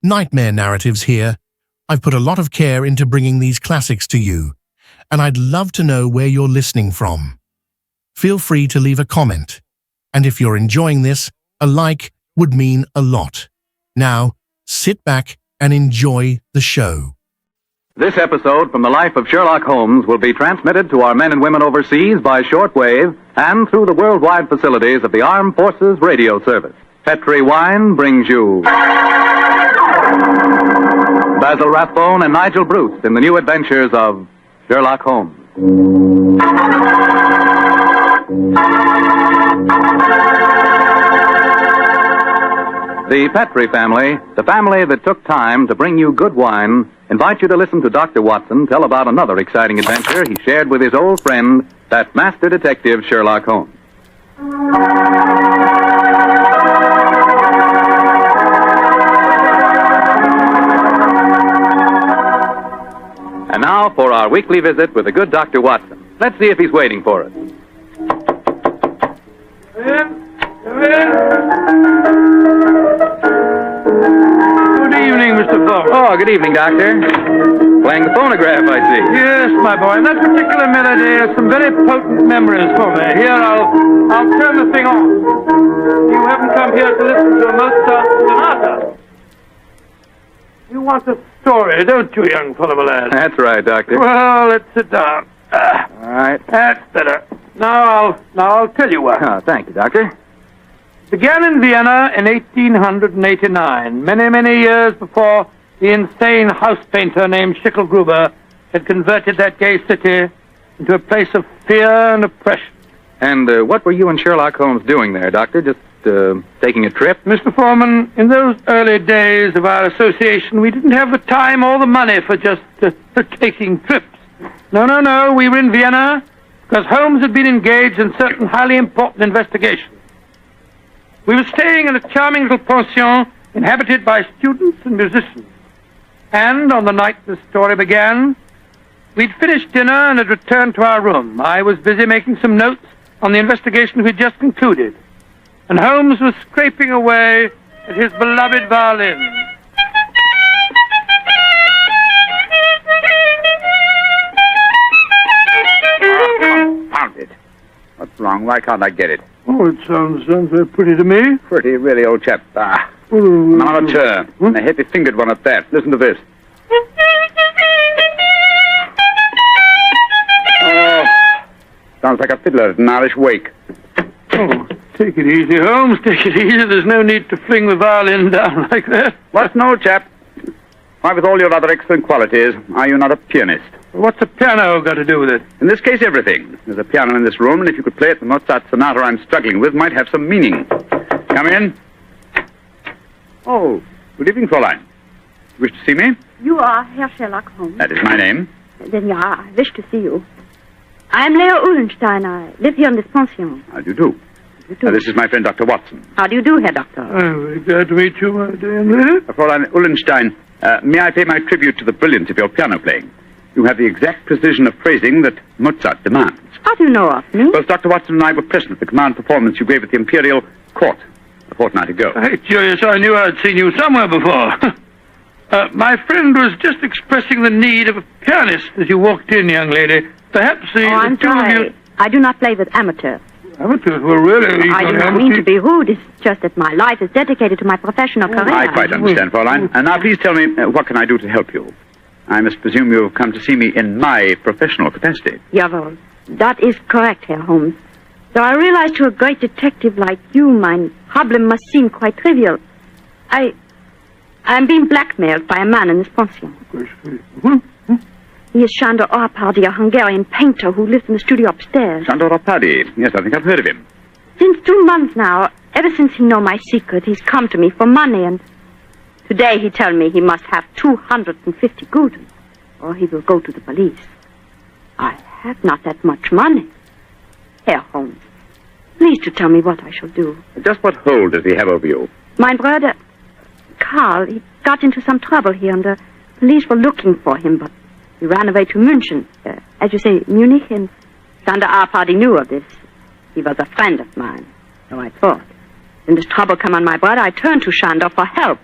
Nightmare narratives here. I've put a lot of care into bringing these classics to you, and I'd love to know where you're listening from. Feel free to leave a comment, and if you're enjoying this, a like would mean a lot. Now, sit back and enjoy the show. This episode from the life of Sherlock Holmes will be transmitted to our men and women overseas by shortwave and through the worldwide facilities of the Armed Forces Radio Service. Petri Wine brings you Basil Rathbone and Nigel Bruce in the new adventures of Sherlock Holmes. The Petri family, the family that took time to bring you good wine, invite you to listen to Dr. Watson tell about another exciting adventure he shared with his old friend, that master detective Sherlock Holmes. And now for our weekly visit with the good Dr. Watson. Let's see if he's waiting for us. Come in. Good evening, Mr. Fogg. Oh, good evening, Doctor. Playing the phonograph, I see. Yes, my boy, and that particular melody has some very potent memories for me. Here, I'll turn the thing on. You haven't come here to listen to a Mozart sonata. You want a story, don't you, young fellow, lad? That's right, Doctor. Well, let's sit down. All right. That's better. Now I'll tell you what. Oh, thank you, Doctor. Began in Vienna in 1889, many years before the insane house painter named Schicklgruber had converted that gay city into a place of fear and oppression. And what were you and Sherlock Holmes doing there, Doctor? Just taking a trip? Mr. Foreman, in those early days of our association, we didn't have the time or the money for just taking trips. No, we were in Vienna because Holmes had been engaged in certain highly important investigations. We were staying in a charming little pension inhabited by students and musicians. And on the night the story began, we'd finished dinner and had returned to our room. I was busy making some notes on the investigation we'd just concluded, and Holmes was scraping away at his beloved violin. Found it. What's wrong? Why can't I get it? Oh, it sounds very pretty to me. Pretty, really, old chap. An amateur. And a heavy-fingered one at that. Listen to this. Oh, sounds like a fiddler at an Irish wake. Oh, take it easy, Holmes. Take it easy. There's no need to fling the violin down like that. What's an old chap? Why, with all your other excellent qualities, are you not a pianist? What's a piano got to do with it? In this case, everything. There's a piano in this room, and if you could play it, the Mozart sonata I'm struggling with might have some meaning. Come in. Oh, good evening, Fräulein. You wish to see me? You are Herr Sherlock Holmes. That is my name. Then, yeah, I wish to see you. I'm Leo Uhlenstein. I live here in this pension. How do you do? You do. This is my friend, Dr. Watson. How do you do, Herr Doctor? I'm very glad to meet you, my dear lady. Fräulein Uhlenstein, may I pay my tribute to the brilliance of your piano playing? You have the exact precision of phrasing that Mozart demands. How do you know of me? Both Dr. Watson and I were present at the command performance you gave at the Imperial Court a fortnight ago. Hey, curious, I knew I'd seen you somewhere before. My friend was just expressing the need of a pianist as you walked in, young lady. Perhaps I'm the two of sorry. you... I do not play with amateurs. Amateurs? Well, really... I do not mean to be rude. It's just that my life is dedicated to my professional career. I quite understand, Fräulein. And now please tell me, what can I do to help you? I must presume you have come to see me in my professional capacity. Jawohl. That is correct, Herr Holmes. Though I realize to a great detective like you, my problem must seem quite trivial. I am being blackmailed by a man in this pension. He is Sándor Arpady, a Hungarian painter who lives in the studio upstairs. Sándor Arpady. Yes, I think I've heard of him. Since 2 months now, ever since he know my secret, he's come to me for money, and today he tell me he must have 250 gulden, or he will go to the police. I have not that much money. Herr Holmes, please to tell me what I shall do. Just what hold does he have over you? My brother, Karl, he got into some trouble here, and the police were looking for him, but he ran away to München, as you say, Munich, and Sándor Arpady knew of this. He was a friend of mine, so I thought. When this trouble come on my brother, I turned to Sándor for help.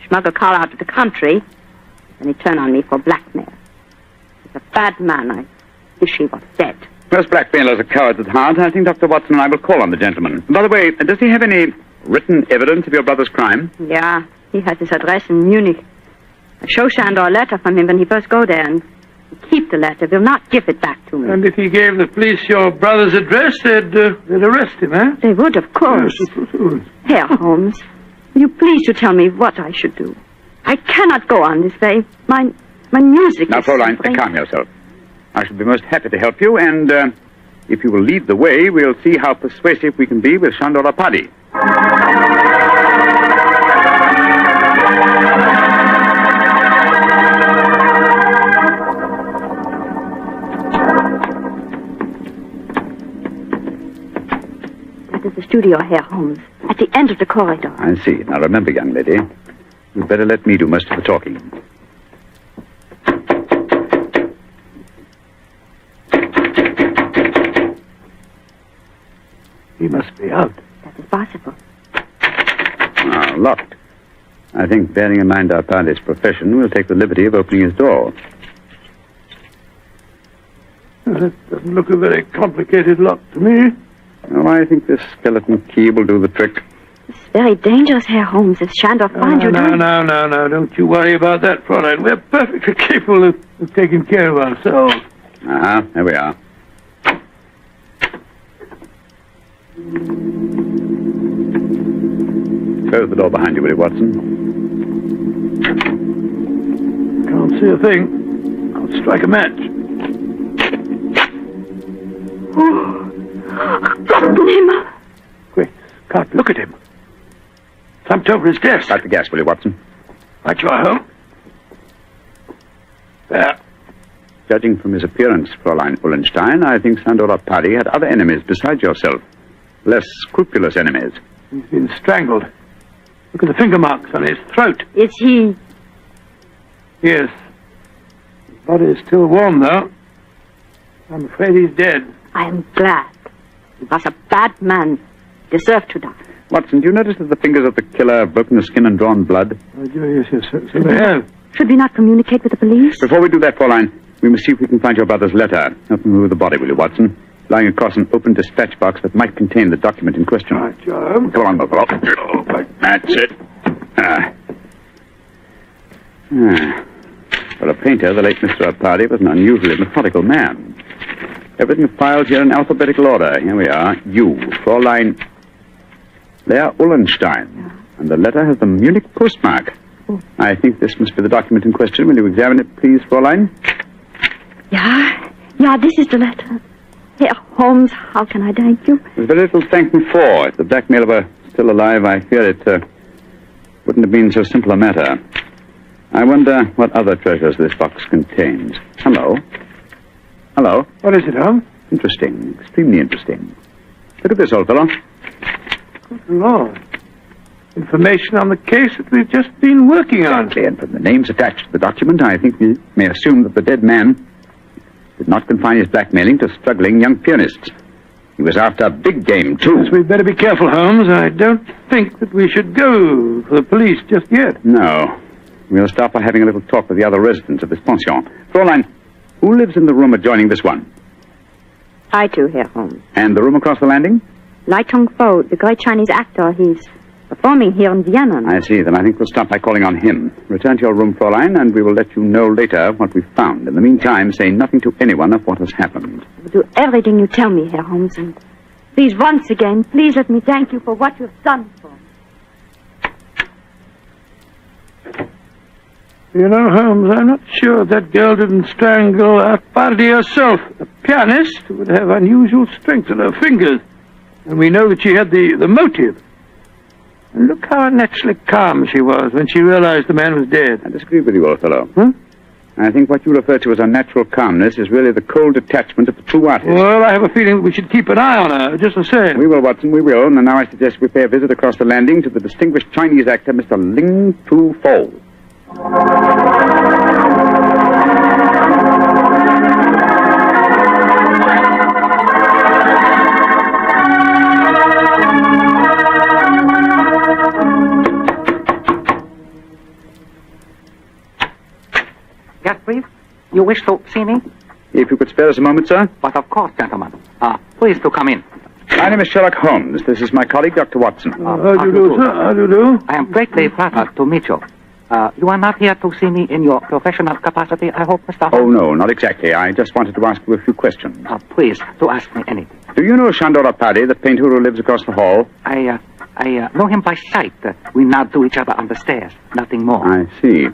smuggle Carl out to the country, and he turned on me for blackmail. He's a bad man. I wish he was dead. Most blackmailers are cowards at heart. I think Dr. Watson and I will call on the gentleman. By the way, does he have any written evidence of your brother's crime? Yeah, he has his address in Munich. I show Shandor a letter from him when he first go there, and keep the letter, will not give it back to me. And if he gave the police your brother's address, they'd arrest him, eh? They would, of course. Yes, of course. Herr Holmes, will you please to tell me what I should do? I cannot go on this way. My music Now, is... Fräulein, calm yourself. I shall be most happy to help you, and if you will lead the way, we'll see how persuasive we can be with Shandor Paddy. That is the studio, Herr Holmes, at the end of the corridor. I see. Now, remember, young lady, you'd better let me do most of the talking. He must be out. That is possible. Ah, locked. I think, bearing in mind our Paddy's profession, we'll take the liberty of opening his door. That doesn't look a very complicated lock to me. Oh, I think this skeleton key will do the trick. It's very dangerous, Herr Holmes, if Shandor finds you doing... No. Don't you worry about that, Fräulein. We're perfectly capable of taking care of ourselves. Ah, there we are. Close the door behind you, will you, Watson? Can't see a thing. I'll strike a match. Oh, Gott, Quick, can't look at him. Slumped over his desk. Light the gas, will you, Watson? Right you are, Holmes. There. Judging from his appearance, Fräulein Ullenstein, I think Sandor Paddy had other enemies besides yourself. Less scrupulous enemies. He's been strangled. Look at the finger marks on his throat. Is he... Yes. His body is still warm, though. I'm afraid he's dead. I am glad. He was a bad man. Deserved to die. Watson, do you notice that the fingers of the killer have broken the skin and drawn blood? Oh, yes, so they have. Should we not communicate with the police? Before we do that, Fräulein, we must see if we can find your brother's letter. Help me move the body, will you, Watson? Lying across an open dispatch box that might contain the document in question. Right, Joe. Come on, Buffalo. That's it. For a painter, the late Mr. Paddy was an unusually methodical man. Everything filed here in alphabetical order. Here we are. You, Fräulein Lea Ullenstein. And the letter has the Munich postmark. Oh. I think this must be the document in question. Will you examine it, please, Fräulein? Yeah, this is the letter. Herr Holmes, how can I thank you? There's very little to thank me for. If the blackmailer were still alive, I fear it wouldn't have been so simple a matter. I wonder what other treasures this box contains. Hello? Hello? What is it, Holmes? Interesting. Extremely interesting. Look at this, old fellow. Good Lord. Information on the case that we've just been working on. Exactly, and from the names attached to the document, I think we may assume that the dead man did not confine his blackmailing to struggling young pianists. He was after big game, too. Yes, we'd better be careful, Holmes. I don't think that we should go for the police just yet. No. We'll start by having a little talk with the other residents of this pension. Fräulein, who lives in the room adjoining this one? I too, Herr Holmes. And the room across the landing? Lai Tong-fo, the great Chinese actor, he's performing here in Vienna. I see. Then I think we'll start by calling on him. Return to your room, Fräulein, and we will let you know later what we've found. In the meantime, say nothing to anyone of what has happened. I will do everything you tell me, Herr Holmes, and please, once again, please let me thank you for what you've done for me. You know, Holmes, I'm not sure that girl didn't strangle Paddy herself. A pianist would have unusual strength in her fingers. And we know that she had the motive. And look how unnaturally calm she was when she realized the man was dead. I disagree with you, old fellow. Huh? I think what you refer to as unnatural calmness is really the cold detachment of the true artist. Well, I have a feeling that we should keep an eye on her, just the same. We will, Watson, we will. And now I suggest we pay a visit across the landing to the distinguished Chinese actor, Mr. Ling Tu-fo. Yes, please. You wish to see me? If you could spare us a moment, sir. But of course, gentlemen. Please to come in. My name is Sherlock Holmes. This is my colleague, Dr. Watson. How do you do, sir? How do you do? I am greatly flattered to meet you. You are not here to see me in your professional capacity, I hope, Mr. Oh, Holmes? no, not exactly. I just wanted to ask you a few questions. Please, to ask me anything. Do you know Shandora Paddy, the painter who lives across the hall? I know him by sight. We nod to each other on the stairs. Nothing more. I see.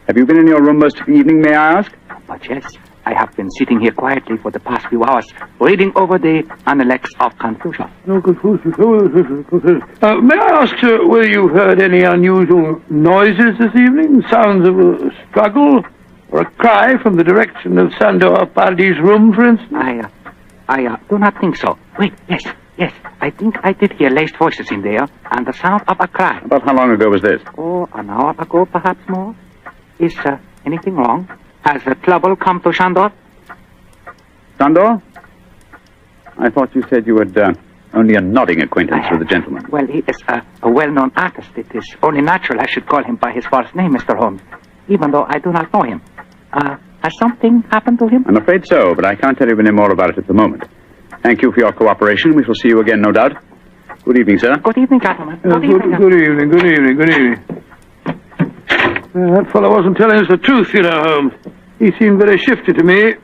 Have you been in your room most of the evening, may I ask? But yes, I have been sitting here quietly for the past few hours, reading over the Analects of Confucius. No Confucius. May I ask, sir, whether you've heard any unusual noises this evening? Sounds of a struggle or a cry from the direction of Sandor Paddy's room, for instance? I do not think so. Wait, yes. I think I did hear laced voices in there, and the sound of a cry. About how long ago was this? Oh, an hour ago, perhaps more. Is anything wrong? Has trouble come to Shandor? Sandor? I thought you said you had only a nodding acquaintance with the gentleman. Well, he is a well-known artist. It is only natural I should call him by his false name, Mr. Holmes, even though I do not know him. Has something happened to him? I'm afraid so, but I can't tell you any more about it at the moment. Thank you for your cooperation. We shall see you again, no doubt. Good evening, sir. Good evening, gentlemen. Good evening. That fellow wasn't telling us the truth, you know, Holmes. He seemed very shifty to me.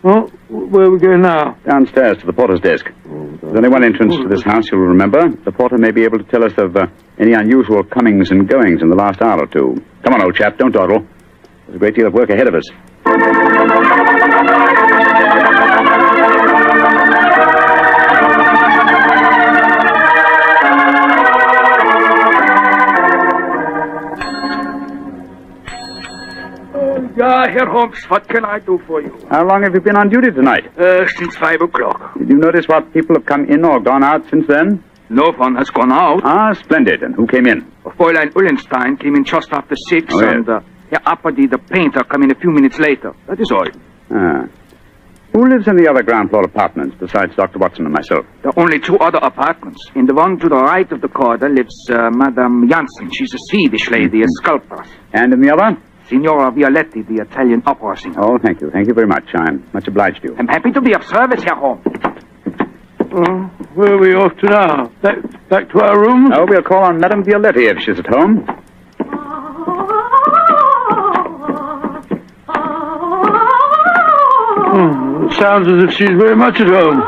Oh, where are we going now? Downstairs to the porter's desk. There's only one entrance to this house, you'll remember. The porter may be able to tell us of any unusual comings and goings in the last hour or two. Come on, old chap, don't dawdle. There's a great deal of work ahead of us. Herr Holmes, what can I do for you? How long have you been on duty tonight? Since 5 o'clock. Did you notice what people have come in or gone out since then? No one has gone out. Ah, splendid. And who came in? Fräulein Ullenstein came in just after 6, Oh, yes. and Herr Apperdy, the painter, came in a few minutes later. That is all. Ah. Who lives in the other ground floor apartments besides Dr. Watson and myself? There are only 2 other apartments. In the one to the right of the corridor lives Madame Janssen. She's a Swedish lady, a sculptor. And in the other? Signora Violetti, the Italian opera singer. Oh, thank you. Thank you very much. I'm much obliged to you. I'm happy to be of service, Herr Holmes. Where are we off to now? Back to our room? Oh, we'll call on Madame Violetti if she's at home. It sounds as if she's very much at home.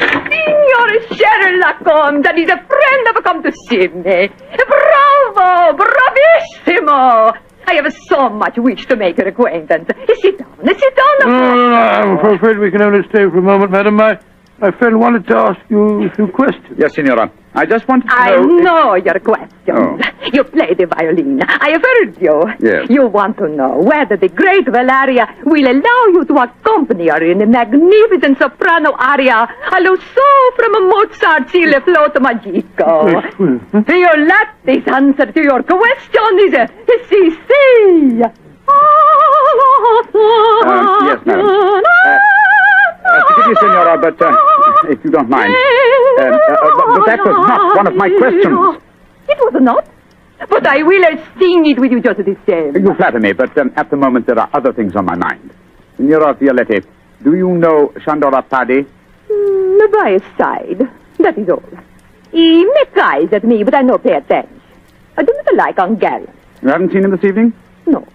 Signor Sherlock Holmes, that is a friend have come to see me. Bravo! Bravissimo! I have so much wish to make your acquaintance. Sit down. No, I'm afraid we can only stay for a moment, madam. My friend wanted to ask you a few questions. Yes, Signora. I just wanted to I know... know your questions. Oh. You play the violin. I have heard you. Yes. You want to know whether the great Valeria will allow you to accompany her in the magnificent soprano aria allo so from Mozart's Il Flauto Magico. Violetti's answer to your question is si, si. yes, madam. Forgive me, Signora, but if you don't mind. But that was not one of my questions. It was not. But I will sing it with you just the same. You flatter me, but at the moment there are other things on my mind. Signora Violetti, do you know Shandora Paddy? By his side. That is all. He makes eyes at me, but I no pay attention. I do not like ungallant. You haven't seen him this evening? No.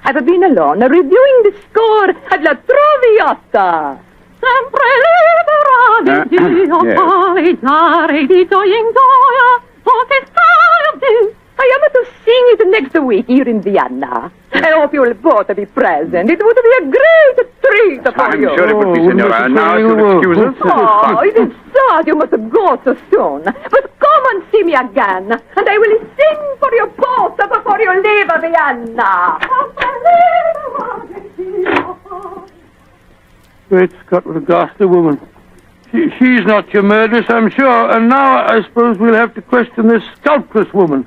I've been alone, reviewing the score at La Traviata. Sempre libera di Dio, yes. polizare di gioia in gioia, potestare. I am to sing it next week here in Vienna. I hope you will both be present. It would be a great treat for I'm you. sure it would be, Signora. Now, if you'll excuse us. Oh, it is sad you must go so soon. But come and see me again, and I will sing for you both before you leave Vienna. Great Scott, what a ghastly woman. She's not your murderess, I'm sure. And now I suppose we'll have to question this sculptress woman.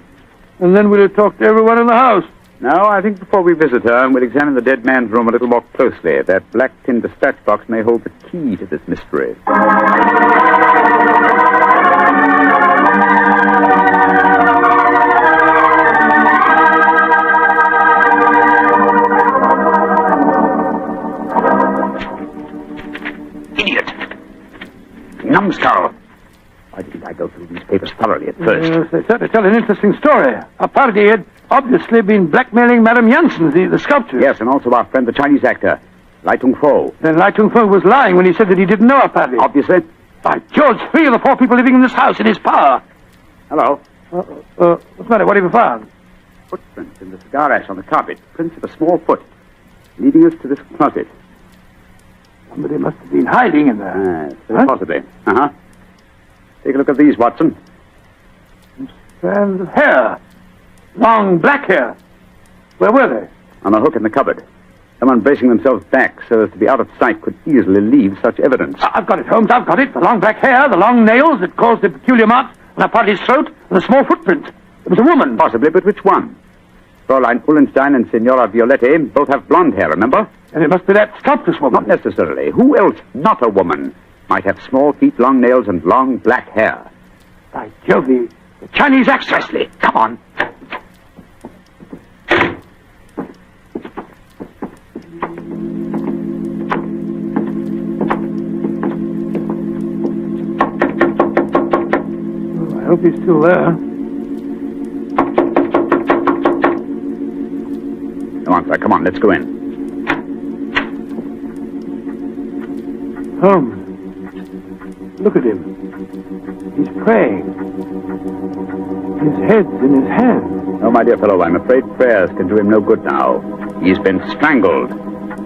And then we'll talk to everyone in the house. No, I think before we visit her, we'll examine the dead man's room a little more closely. That black tin dispatch box may hold the key to this mystery. Why didn't I go through these papers thoroughly at first? Yes, they certainly tell an interesting story. Our party had obviously been blackmailing Madame Janssen, the sculptor. Yes, and also our friend, the Chinese actor, Lai Tung-fo. Then Lai Tung-fo was lying when he said that he didn't know our party. Obviously. By George, 3 of the 4 people living in this house in his power. Hello. What's the matter? What have you found? Footprints in the cigar ash on the carpet. Prints of a small foot, leading us to this closet. Somebody must have been hiding in there. Yes, very possibly. Uh-huh. Take a look at these, Watson. Strands of hair. Long black hair. Where were they? On a hook in the cupboard. Someone bracing themselves back so as to be out of sight could easily leave such evidence. I've got it, Holmes, I've got it. The long black hair, the long nails that caused the peculiar marks on our party's throat, and the small footprint. It was a woman. Possibly, but which one? Fräulein Ullenstein and Signora Violetti both have blonde hair, remember? And it must be that sculptress woman. Not necessarily. Who else, not a woman, might have small feet, long nails, and long black hair? By Jove, the Chinese actress. Presley, come on. I hope he's still there. Come on, sir, come on, let's go in. Holmes, look at him. He's praying. His head's in his hand. Oh, my dear fellow, I'm afraid prayers can do him no good now. He's been strangled.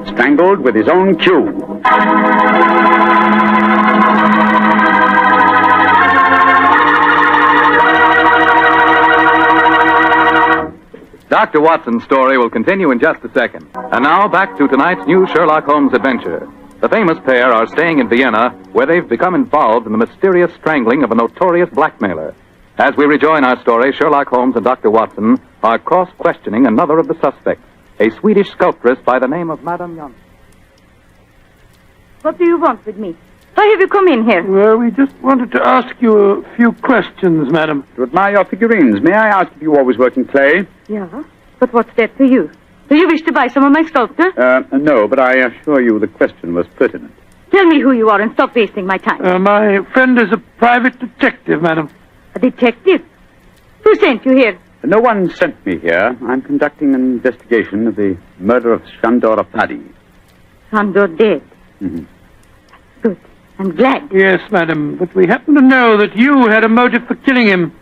Strangled with his own cue. Dr. Watson's story will continue in just a second. And now, back to tonight's new Sherlock Holmes adventure. The famous pair are staying in Vienna, where they've become involved in the mysterious strangling of a notorious blackmailer. As we rejoin our story, Sherlock Holmes and Dr. Watson are cross-questioning another of the suspects, a Swedish sculptress by the name of Madame Janssen. What do you want with me? Why have you come in here? Well, we just wanted to ask you a few questions, madam. To admire your figurines, may I ask if you always work in clay? Yeah, but what's that to you? Do you wish to buy some of my sculpture? No, but I assure you the question was pertinent. Tell me who you are and stop wasting my time. My friend is a private detective, madam. A detective? Who sent you here? No one sent me here. I'm conducting an investigation of the murder of Shandor Apadi. Shandor dead. Mm-hmm. Good. I'm glad. Yes, madam, but we happen to know that you had a motive for killing him.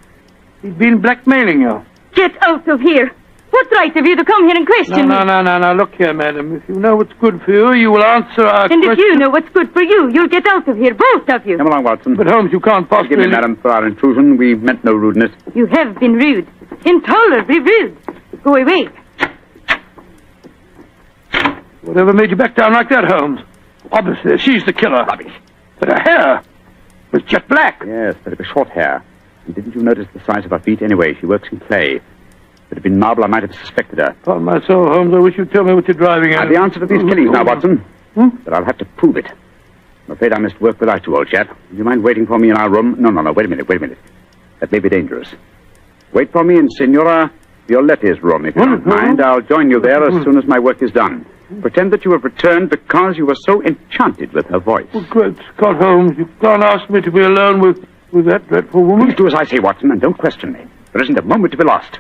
He'd been blackmailing you. Get out of here. What right have you to come here and question me? No. Look here, madam. If you know what's good for you, you will answer our And question. if you know what's good for you, you'll get out of here, both of you. Come along, Watson. But, Holmes, you can't possibly... Forgive me, madam, for our intrusion. We meant no rudeness. You have been rude. Intolerably rude. Go away. Whatever made you back down like that, Holmes? Obviously, she's the killer. Rubbish. But her hair was jet black. Yes, but it was short hair. And didn't you notice the size of her feet? Anyway, she works in clay. If it had been marble, I might have suspected her. Upon my soul, Holmes, I wish you'd tell me what you're driving at. I have the answer to these killings now, Watson. But I'll have to prove it. I'm afraid I must work without you, old chap. Do you mind waiting for me in our room? No. Wait a minute. That may be dangerous. Wait for me in Signora Violetti's room, if you don't mind. I'll join you there as soon as my work is done. Pretend that you have returned because you were so enchanted with her voice. Oh, great Scott, Holmes, you can't ask me to be alone with that dreadful woman. Please do as I say, Watson, and don't question me. There isn't a moment to be lost.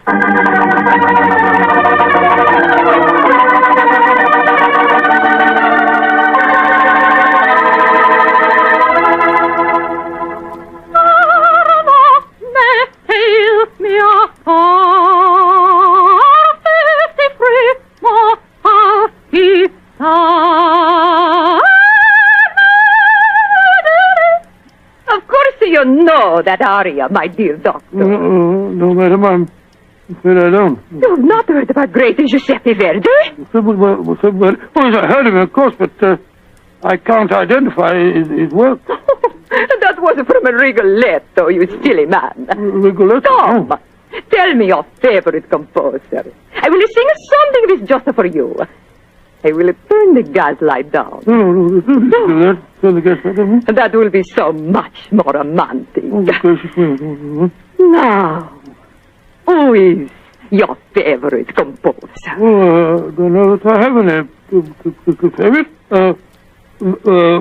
Of course you know that aria, my dear doctor. No, madam, I'm afraid I don't. You've not heard about great Giuseppe Verdi? Well, yes, I heard of him, of course, but I can't identify his work. That was from a Rigoletto, you silly man. Rigoletto? Come, tell me your favorite composer. I will sing something of his just for you. I will turn the gas light down. No, turn the gas light down. That will be so much more romantic. Now, who is your favorite composer? Oh, I don't know that I have any favorite.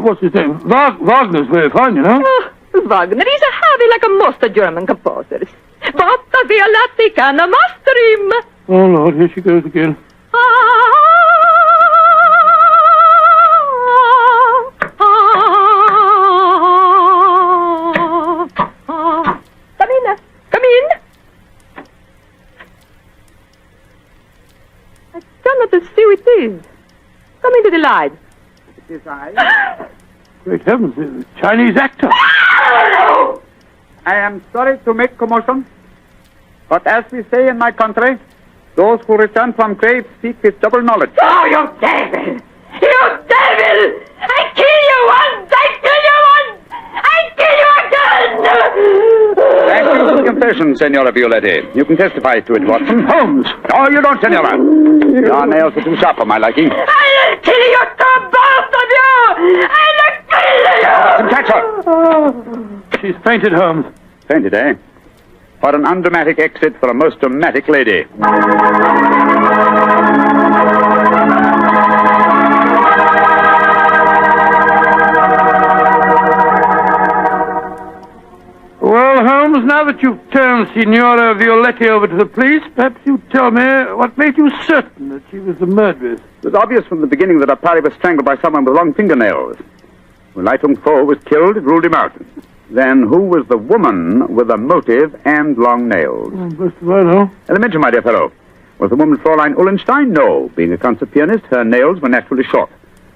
What's his name? Wagner's very fine, you know. Oh, Wagner is a me like most of German composers. But the Violetta can master him. Oh, Lord, here she goes again. Come in. Come in. I cannot see who it is. Come into the light. It is I. Great heavens, the Chinese actor. I am sorry to make commotion, but as we say in my country, those who return from graves seek with double knowledge. Oh, you devil! You devil! I kill you once! I kill you once! I kill you again! Thank you for the confession, Senora Violetti. You can testify to it, Watson. Holmes! No, you don't, Senora. Your nails are too sharp for my liking. I'll kill you two, both of you! I'll kill you! Catch her! She's fainted, Holmes. Fainted, eh? What an undramatic exit for a most dramatic lady. Well, Holmes, now that you've turned Signora Violetti over to the police, perhaps you tell me what made you certain that she was the murderess. It was obvious from the beginning that Apari was strangled by someone with long fingernails. When Lai Tung Fo was killed, it ruled him out. Then who was the woman with a motive and long nails? First of all, no. Elementary, my dear fellow. Was the woman Fräulein Ullenstein? No. Being a concert pianist, her nails were naturally short.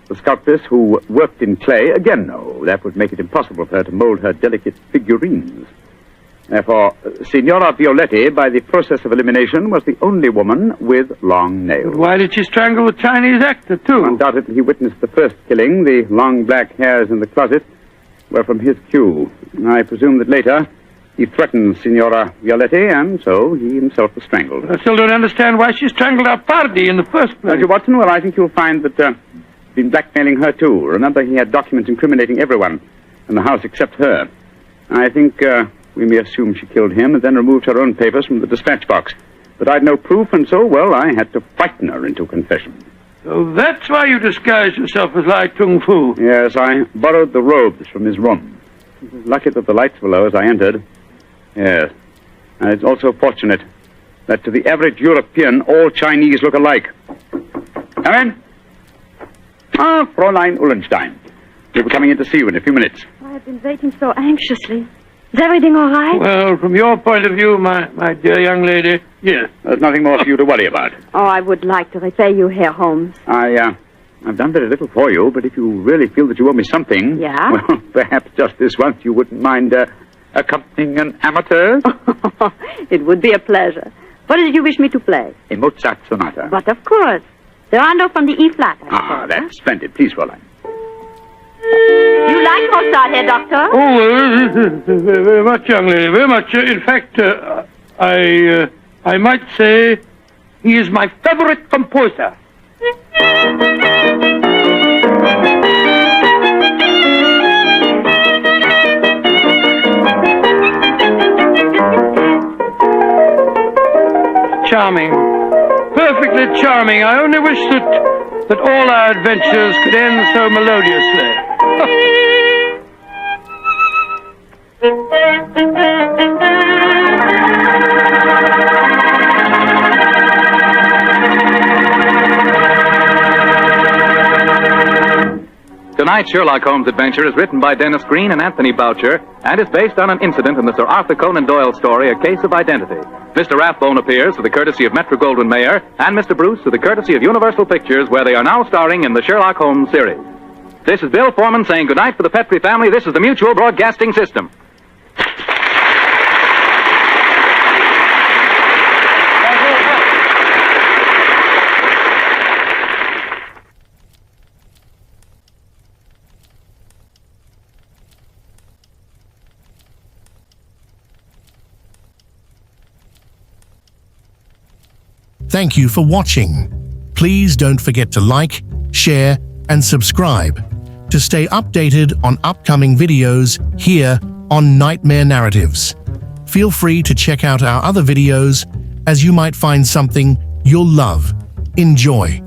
The sculptress who worked in clay? Again, no. That would make it impossible for her to mold her delicate figurines. Therefore, Signora Violetti, by the process of elimination, was the only woman with long nails. But why did she strangle the Chinese actor, too? Undoubtedly, he witnessed the first killing. The long black hairs in the closet were from his cue. I presume that later he threatened Signora Violetti, and so he himself was strangled. I still don't understand why she strangled our party in the first place. Dr. Watson, well, I think you'll find that he's been blackmailing her, too. Remember, he had documents incriminating everyone in the house except her. I think we may assume she killed him and then removed her own papers from the dispatch box. But I'd no proof, and so, well, I had to frighten her into confession. So that's why you disguised yourself as Lai Tung Fu. Yes, I borrowed the robes from his room. It was lucky that the lights were low as I entered. Yes. And it's also fortunate that to the average European, all Chinese look alike. Come in. Ah, Fräulein Ullenstein. We'll be coming in to see you in a few minutes. I've been waiting so anxiously. Is everything all right? Well, from your point of view, my dear young lady, yes. There's nothing more for you to worry about. Oh, I would like to repay you, Herr Holmes. I've done very little for you, but if you really feel that you owe me something... Yeah? Well, perhaps just this once you wouldn't mind accompanying an amateur? It would be a pleasure. What did you wish me to play? A Mozart sonata. But of course. The rondo from the E-flat, I Ah, suppose, that's splendid. Please, Fräulein. You like Mozart, Herr Doctor? Oh, very much, young lady, very much. In fact, I might say he is my favorite composer. Charming. Perfectly charming. I only wish that all our adventures could end so melodiously. Tonight's Sherlock Holmes adventure is written by Dennis Green and Anthony Boucher and is based on an incident in the Sir Arthur Conan Doyle story, A Case of Identity. Mr. Rathbone appears to the courtesy of Metro-Goldwyn-Mayer and Mr. Bruce to the courtesy of Universal Pictures, where they are now starring in the Sherlock Holmes series. This is Bill Foreman saying goodnight for the Petrie family. This is the Mutual Broadcasting System. Thank you for watching. Please don't forget to like, share, and subscribe to stay updated on upcoming videos here on Nightmare Narratives. Feel free to check out our other videos, as you might find something you'll love. Enjoy.